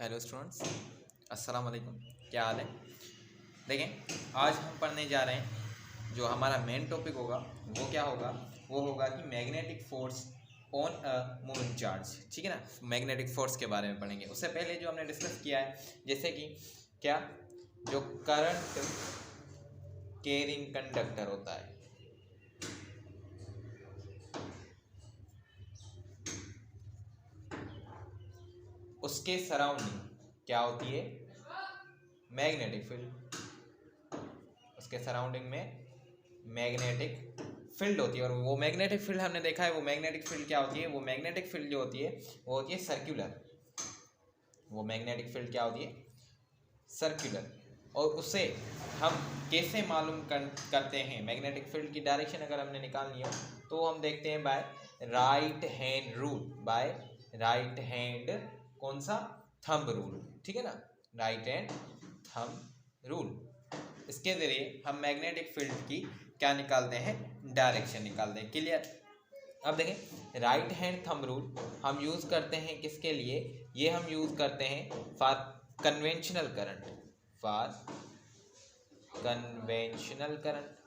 Hello students, अस्सलाम वालेकुम। क्या हाल है? देखें, आज हम पढ़ने जा रहे हैं। जो हमारा मेन टॉपिक होगा वो क्या होगा? वो होगा कि magnetic force on a moving charge. ठीक है ना, मैग्नेटिक फोर्स के बारे में पढ़ेंगे। उससे पहले जो हमने डिस्कस किया है, जैसे कि क्या, जो करंट कैरिंग कंडक्टर होता है, उसके सराउंडिंग क्या होती है? Magnetic field. उसके सराउंडिंग में मैग्नेटिक फील्ड होती है। और वो मैग्नेटिक फील्ड हमने देखा है, वो मैग्नेटिक फील्ड क्या होती है? वो मैग्नेटिक फील्ड जो होती है वो होती है सर्कुलर। वो मैग्नेटिक फील्ड क्या होती है? सर्कुलर। और उसे हम कैसे मालूम करते हैं? मैग्नेटिक फील्ड की डायरेक्शन अगर हमने निकालनी हो तो हम देखते हैं by right hand rule. By right hand कौन सा? Thumb rule. ठीक है ना, राइट हैंड थंब रूल। इसके जरिए हम मैग्नेटिक फील्ड की क्या निकालते हैं? डायरेक्शन निकालते हैं। क्लियर? अब देखें, राइट हैंड थंब रूल हम यूज़ करते हैं किसके लिए? ये हम यूज़ करते हैं for conventional current. For conventional current.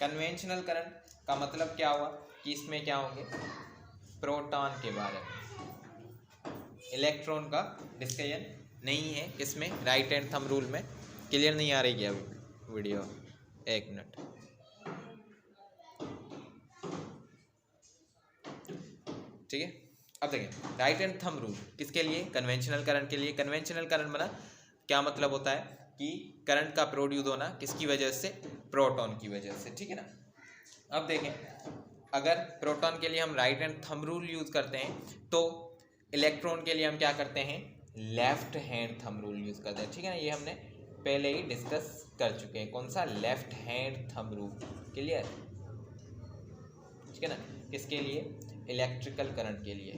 Conventional current का मतलब क्या हुआ कि इसमें क्या होंगे? प्रोटॉन के बारे में, इलेक्ट्रॉन का डिस्कशन नहीं है किसमें? राइट हैंड थंब रूल में। क्लियर नहीं आ रही क्या वीडियो? एक मिनट। ठीक है, अब देखें, राइट हैंड थंब रूल किसके लिए? कन्वेंशनल करंट के लिए। कन्वेंशनल करंट बना क्या मतलब होता है कि करंट का प्रोड्यूस होना किसकी वजह से? प्रोटॉन की वजह से। ठीक है ना। अब देखें, अगर प्रोटॉन के लिए हम right hand thumb rule use करते हैं तो इलेक्ट्रॉन के लिए हम क्या करते हैं? Left hand thumb rule use करते हैं। ठीक है ना, ये हमने पहले ही डिस्कस कर चुके हैं। कौन सा? Left hand thumb rule. Clear? ठीक है ना, किसके लिए? इलेक्ट्रिकल करंट के लिए।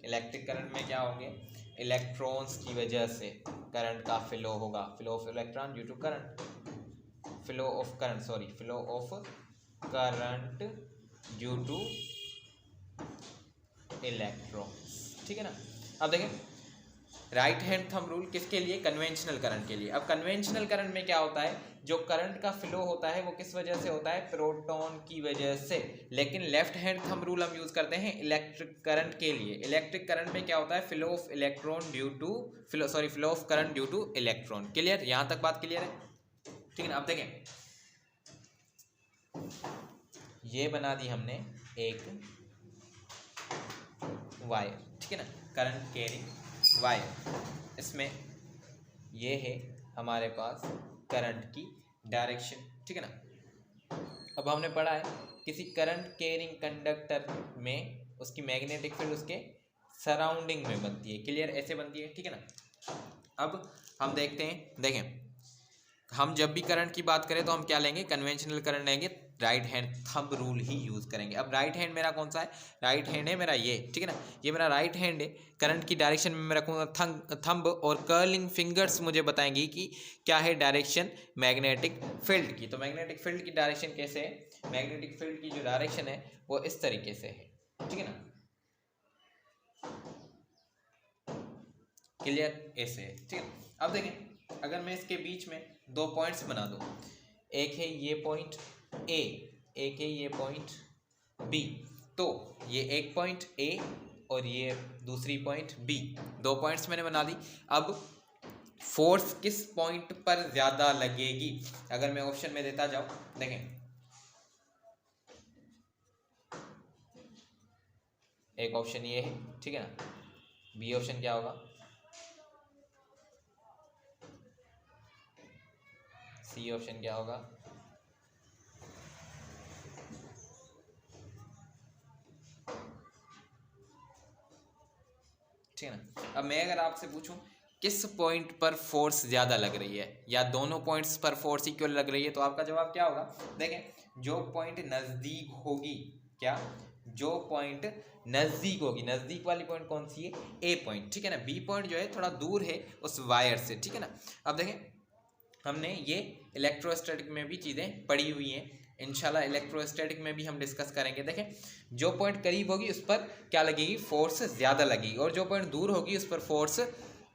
इलेक्ट्रिक करंट में क्या होंगे? इलेक्ट्रॉन्स की वजह से करंट का फ्लो होगा। Flow of electron due to current. Flow of current, sorry, flow of current due to electrons. ठीक है ना। अब देखें, राइट हैंड थंब रूल किसके लिए? कन्वेंशनल करंट के लिए। अब कन्वेंशनल करंट में क्या होता है? जो करंट का फ्लो होता है वो किस वजह से होता है? प्रोटॉन की वजह से। लेकिन लेफ्ट हैंड थंब रूल हम यूज करते हैं इलेक्ट्रिक करंट के लिए। इलेक्ट्रिक करंट में क्या होता है? Flow of electron due to flow of current due to electron. Clear? यहां तक बात क्लियर है? ठीक है ना। अब देखें, ये बना दी हमने एक वायर। ठीक है ना, करंट कैरिंग वायर। इसमें ये है हमारे पास करंट की डायरेक्शन। ठीक है ना। अब हमने पढ़ा है किसी करंट कैरिंग कंडक्टर में उसकी मैग्नेटिक फील्ड उसके सराउंडिंग में बनती है। क्लियर? ऐसे बनती है। ठीक है ना। अब हम देखते हैं, देखें, हम जब भी करंट की बात करें तो हम क्या लेंगे? कन्वेंशनल करंट लेंगे, राइट हैंड थंब रूल ही यूज करेंगे। अब राइट हैंड मेरा कौन सा है? राइट हैंड है मेरा ये। ठीक है ना, ये मेरा राइट हैंड है। करंट की डायरेक्शन में मेरा कौन सा? थंब और कर्लिंग फिंगर्स मुझे बताएंगी कि क्या है डायरेक्शन मैग्नेटिक फील्ड की। तो मैग्नेटिक फील्ड की डायरेक्शन कैसे है? मैग्नेटिक फील्ड की जो डायरेक्शन है वो इस तरीके से है। ठीक है ना, क्लियर? ऐसे है। ठीक है। अब देखें, अगर मैं इसके बीच में दो पॉइंट्स बना दूं, एक है ये पॉइंट ए, एक है ये पॉइंट बी, तो ये एक पॉइंट ए और ये दूसरी पॉइंट बी, दो पॉइंट्स मैंने बना दी। अब फोर्स किस पॉइंट पर ज्यादा लगेगी? अगर मैं ऑप्शन में देता जाऊं, देखें, एक ऑप्शन ये है। ठीक है ना, बी ऑप्शन क्या होगा? सी ऑप्शन क्या होगा? ठीक है ना। अब मैं अगर आपसे पूछूं किस पॉइंट पर फोर्स ज़्यादा लग रही है या दोनों पॉइंट्स पर फोर्स इक्वल लग रही है, तो आपका जवाब क्या होगा? देखें, जो पॉइंट नज़दीक होगी, क्या, जो पॉइंट नज़दीक होगी, नज़दीक वाली पॉइंट कौन सी है? ए पॉइंट। ठीक है ना। बी पॉइंट जो है थोड़ा दूर है उस वायर से। ठीक है ना। अब देखें, हमने ये इलेक्ट्रोस्टैटिक में भी चीज़ें पढ़ी हुई हैं। इंशाल्लाह इलेक्ट्रोस्टैटिक में भी हम डिस्कस करेंगे। देखें, जो पॉइंट करीब होगी उस पर क्या लगेगी, फोर्स ज़्यादा लगेगी, और जो पॉइंट दूर होगी उस पर फोर्स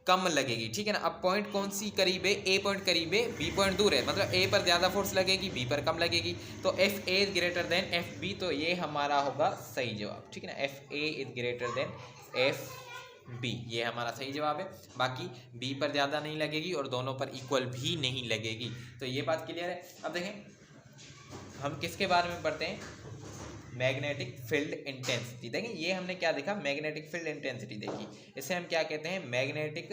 कम लगेगी, ठीक है ना। अब पॉइंट कौन सी करीब है, ए पॉइंट करीब है, बी पॉइंट दूर है, मतलब ए पर ज़्यादा फोर्स लगेगी, बी पर कम लगेगी, तो F A is greater than F B, तो ये हमारा होगा सही जवाब, ठीक है ना। F A is greater than F B, ये हमारा सही जवाब है। बाकी बी पर ज़्यादा नहीं लगेगी और दोनों पर इक्वल भी नहीं लगेगी, तो ये बात क्लियर है। अब देखें हम किसके बारे में पढ़ते हैं, मैग्नेटिक फील्ड इंटेंसिटी। देखें ये हमने क्या देखा, मैग्नेटिक फील्ड इंटेंसिटी देखी, इसे हम क्या कहते हैं, मैग्नेटिक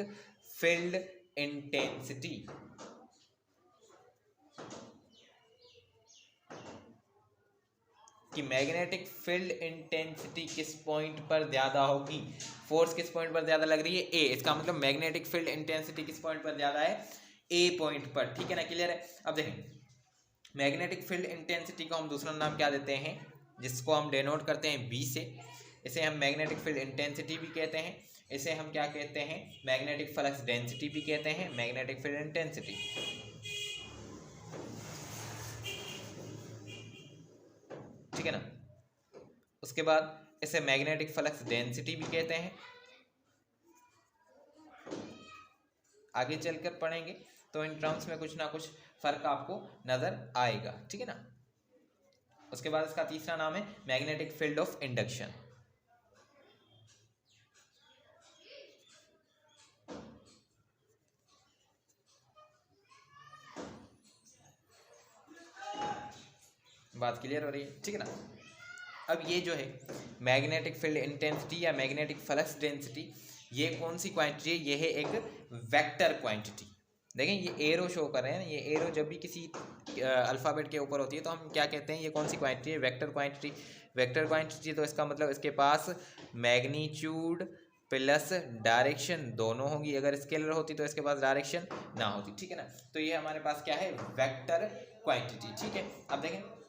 फील्ड इंटेंसिटी। कि मैग्नेटिक फील्ड इंटेंसिटी किस पॉइंट पर ज़्यादा होगी, फोर्स किस पॉइंट पर ज़्यादा लग रही है, ए, इसका मतलब मैग्नेटिक फील्ड इंटेंसिटी किस पॉइंट पर ज़्यादा है, ए पॉइंट पर, ठीक है ना, क्लियर है। अब देखें मैग्नेटिक फील्ड इंटेंसिटी को हम दूसरा नाम क्या देते हैं, जिसको हम डेनोट करते हैं बी से, इसे हम मैग्नेटिक फील्ड इंटेंसिटी भी कहते हैं, इसे हम क्या कहते हैं, मैग्नेटिक फ्लक्स डेंसिटी भी कहते हैं, मैग्नेटिक फील्ड इंटेंसिटी, ठीक है ना। उसके बाद इसे मैग्नेटिक फ्लक्स डेंसिटी भी कहते हैं, आगे चलकर पढ़ेंगे तो इन टर्म्स में कुछ ना कुछ फर्क आपको नजर आएगा, ठीक है ना। उसके बाद इसका तीसरा नाम है मैग्नेटिक फील्ड ऑफ इंडक्शन। बात क्लियर हो रही है, ठीक है ना। अब ये जो है मैग्नेटिक फील्ड इंटेंसिटी या मैग्नेटिक फ्लक्स डेंसिटी, ये कौन सी क्वांटिटी है, ये है एक वेक्टर क्वांटिटी। देखें ये एरो शो कर रहे हैं, ये एरो जब भी किसी अल्फ़ाबेट के ऊपर होती है तो हम क्या कहते हैं, ये कौन सी क्वांटिटी है, वेक्टर क्वांटिटी। वेक्टर क्वांटिटी तो इसका मतलब इसके पास मैग्नीट्यूड प्लस डायरेक्शन दोनों होंगी, अगर स्केलर होती तो इसके पास डायरेक्शन ना होती, ठीक है ना। तो ये हमारे पास क्या है, वेक्टर क्वांटिटी, ठीक है। अब देखें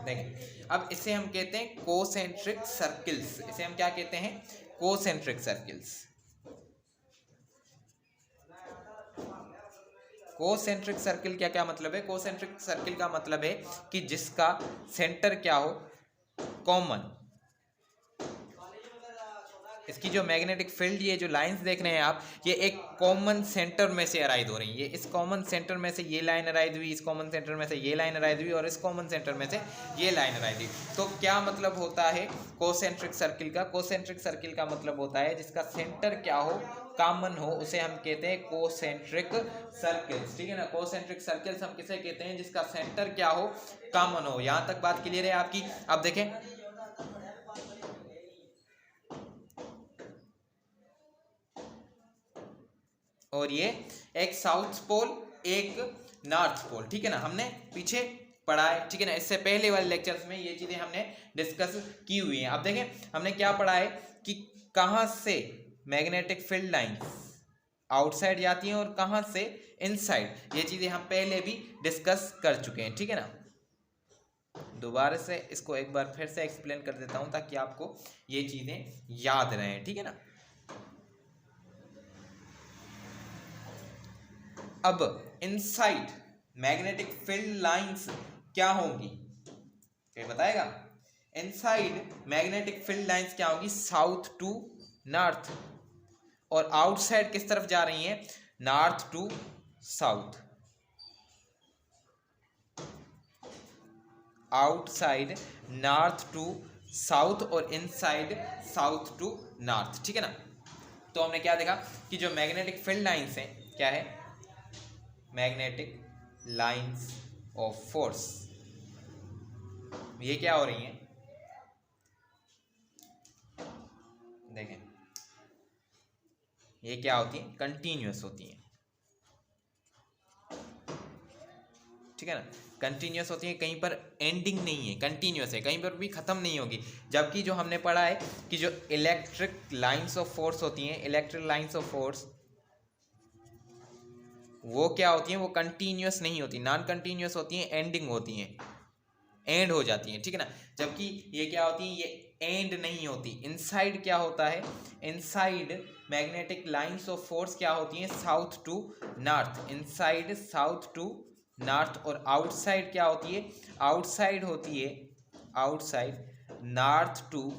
देखें अब इसे हम कहते हैं कोसेंट्रिक सर्किल्स, इसे हम क्या कहते हैं, कोसेंट्रिक सर्किल्स। कोसेंट्रिक सर्किल क्या क्या मतलब है, कोसेंट्रिक सर्किल का मतलब है कि जिसका सेंटर क्या हो, कॉमन। इसकी जो मैग्नेटिक फील्ड, ये जो लाइंस देख रहे हैं आप, ये एक कॉमन सेंटर में से अराइज हो रही है, ये इस कॉमन सेंटर में से ये लाइन अराइज हुई, इस कॉमन सेंटर में से ये लाइन अराइज हुई, और इस कॉमन सेंटर में से ये लाइन अराइज हुई। तो क्या मतलब होता है कोसेंट्रिक सर्किल का, कोसेंट्रिक सर्किल का मतलब होता है जिसका सेंटर क्या हो, कॉमन हो, उसे हम कहते हैं कोसेंट्रिक सर्किल्स, ठीक है ना। कोसेंट्रिक सर्किल्स हम किसे कहते हैं, जिसका सेंटर क्या हो, कॉमन हो। यहां तक बात क्लियर है आपकी। अब देखें और ये एक साउथ पोल एक नॉर्थ पोल, ठीक है ना, हमने पीछे पढ़ा है, ठीक है ना। इससे पहले वाले लेक्चर्स में ये चीजें हमने डिस्कस की हुई हैं। अब देखें हमने क्या पढ़ा है कि कहां से मैग्नेटिक फील्ड लाइंस आउटसाइड जाती हैं और कहां से इनसाइड, ये चीजें हम पहले भी डिस्कस कर चुके हैं, ठीक है ना। दोबारा से इसको एक बार फिर से एक्सप्लेन कर देता हूं ताकि आपको ये चीजें याद रहें, ठीक है ना। अब इनसाइड मैग्नेटिक फील्ड लाइंस क्या होंगी, क्या बताएगा, इनसाइड मैग्नेटिक फील्ड लाइंस क्या होंगी, साउथ टू नॉर्थ, और आउटसाइड किस तरफ जा रही हैं, north to south. Outside north to south और इनसाइड साउथ टू नॉर्थ, ठीक है ना। तो हमने क्या देखा कि जो मैग्नेटिक फील्ड लाइंस हैं क्या है, मैग्नेटिक लाइंस ऑफ फोर्स, ये क्या हो रही हैं, देखें ये क्या होती हैं, कंटिन्यूअस होती हैं, ठीक है ना, कंटिन्यूअस होती है, कहीं पर एंडिंग नहीं है, कंटिन्यूअस है, कहीं पर भी खत्म नहीं होगी। जबकि जो हमने पढ़ा है कि जो इलेक्ट्रिक लाइंस ऑफ फोर्स होती हैं, इलेक्ट्रिक लाइंस ऑफ फोर्स वो क्या होती हैं, वो कंटिन्यूअस नहीं होती, नॉन कंटिन्यूअस होती हैं, एंडिंग होती हैं, एंड हो जाती हैं, ठीक है ना। जबकि ये क्या होती है, ये एंड नहीं होती। इनसाइड क्या होता है, inside magnetic lines of force क्या होती हैं, south to north, inside south to north. और आउटसाइड क्या होती है, आउटसाइड होती है, आउटसाइड नॉर्थ टू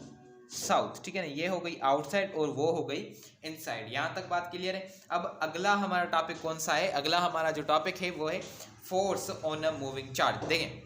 साउथ, ठीक है ना। ये हो गई आउटसाइड और वो हो गई इनसाइड। यहाँ तक बात क्लियर है। अब अगला हमारा टॉपिक कौन सा है, अगला हमारा जो टॉपिक है वो है force on a moving charge. देखें,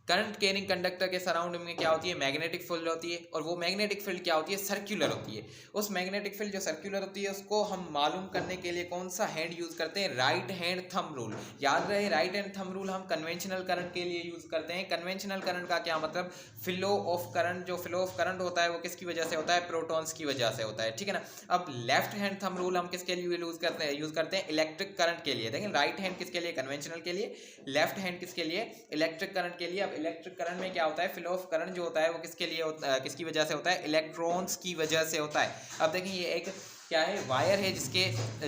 करंट कैरिंग कंडक्टर के सराउंडिंग में क्या होती है, मैग्नेटिक फील्ड होती है। और वो मैग्नेटिक फील्ड क्या होती है, सर्कुलर होती है। उस मैग्नेटिक फील्ड जो सर्कुलर होती है उसको हम मालूम करने के लिए कौन सा हैंड यूज करते हैं, राइट हैंड थंब रूल। याद रहे, राइट हैंड थंब रूल हम कन्वेंशनल करंट के लिए यूज करते हैं। कन्वेंशनल करंट का क्या मतलब, फ्लो ऑफ करंट, जो फ्लो ऑफ करंट होता है वो किसकी वजह से होता है, प्रोटॉन्स की वजह से होता है, ठीक है ना। अब लेफ्ट हैंड थंब रूल हम किसके लिए यूज करते हैं, इलेक्ट्रिक करंट के लिए। देखें, राइट हैंड किसके लिए, कन्वेंशनल के लिए, लेफ्ट हैंड किसके लिए, इलेक्ट्रिक करंट के लिए। अब इलेक्ट्रिक करंट में क्या होता है, फ्लो ऑफ करंट जो होता है वो किसके लिए होता है, किसकी वजह से होता है, इलेक्ट्रॉन्स की वजह से होता है। अब देखिए, ये एक क्या है, वायर है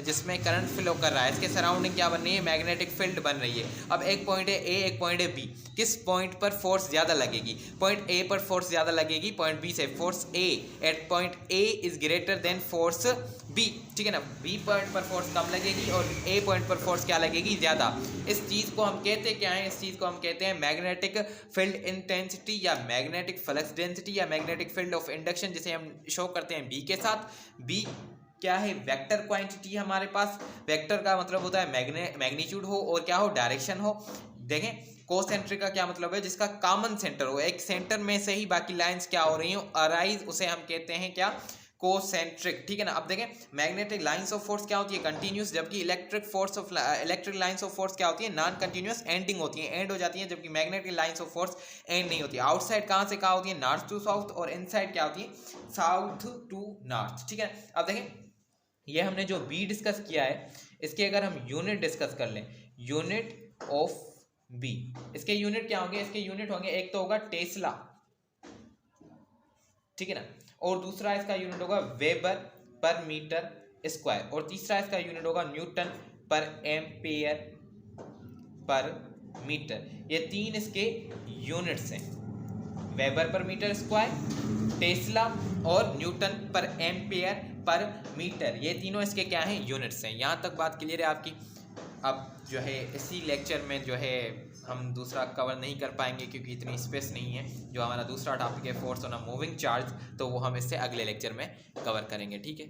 जिसमें करंट फ्लो कर रहा है, इसके सराउंडिंग क्या बन रही है, मैग्नेटिक फील्ड बन रही है। अब एक पॉइंट है ए, एक पॉइंट है बी, किस पॉइंट पर फोर्स ज़्यादा लगेगी, पॉइंट ए पर फोर्स ज़्यादा लगेगी पॉइंट बी से। Force A at point A is greater than force B, ठीक है ना। बी पॉइंट पर फोर्स कम लगेगी और ए पॉइंट पर फोर्स क्या लगेगी, ज़्यादा। इस चीज़ को हम कहते हैं क्या है, इस चीज़ को हम कहते हैं मैग्नेटिक फील्ड इंटेंसिटी या मैग्नेटिक फ्लक्स डेंसिटी या मैग्नेटिक फील्ड ऑफ इंडक्शन, जिसे हम शो करते हैं बी के साथ। बी क्या है, वेक्टर क्वांटिटी हमारे पास। वेक्टर का मतलब होता है मैग्नीट्यूड हो और क्या हो, डायरेक्शन हो। देखें, कोसेंट्रिक का क्या मतलब है, जिसका कॉमन सेंटर हो, एक सेंटर में से ही बाकी लाइंस क्या हो रही हो, अराइज, उसे हम कहते हैं क्या, कोसेंट्रिक, ठीक है ना। अब देखें, मैग्नेटिक लाइंस ऑफ फोर्स क्या होती है, कंटिन्यूस, जबकि इलेक्ट्रिक लाइंस ऑफ फोर्स क्या होती है, नॉन कंटिन्यूस, एंडिंग होती है, एंड हो जाती है। जबकि magnetic lines of force and नहीं होती। आउटसाइड कहाँ से कहाँ होती है, नॉर्थ टू साउथ, और इनसाइड क्या होती है, साउथ टू नॉर्थ, ठीक है। अब देखें, ये हमने जो बी डिस्कस किया है, इसके अगर हम यूनिट डिस्कस कर लें, यूनिट ऑफ बी, इसके यूनिट क्या होंगे, इसके यूनिट होंगे, एक तो होगा टेस्ला, ठीक है ना, और दूसरा इसका यूनिट होगा वेबर पर मीटर स्क्वायर, और तीसरा इसका यूनिट होगा Newton per ampere per metre. ये तीन इसके यूनिट्स हैं, weber per metre square, tesla और newton per ampere per metre. ये तीनों इसके क्या हैं, यूनिट्स हैं। यहाँ तक बात क्लियर है आपकी। अब जो है इसी लेक्चर में जो है हम दूसरा कवर नहीं कर पाएंगे क्योंकि इतनी स्पेस नहीं है। जो हमारा दूसरा टॉपिक है force on a moving charge, तो वो हम इससे अगले लेक्चर में कवर करेंगे, ठीक है।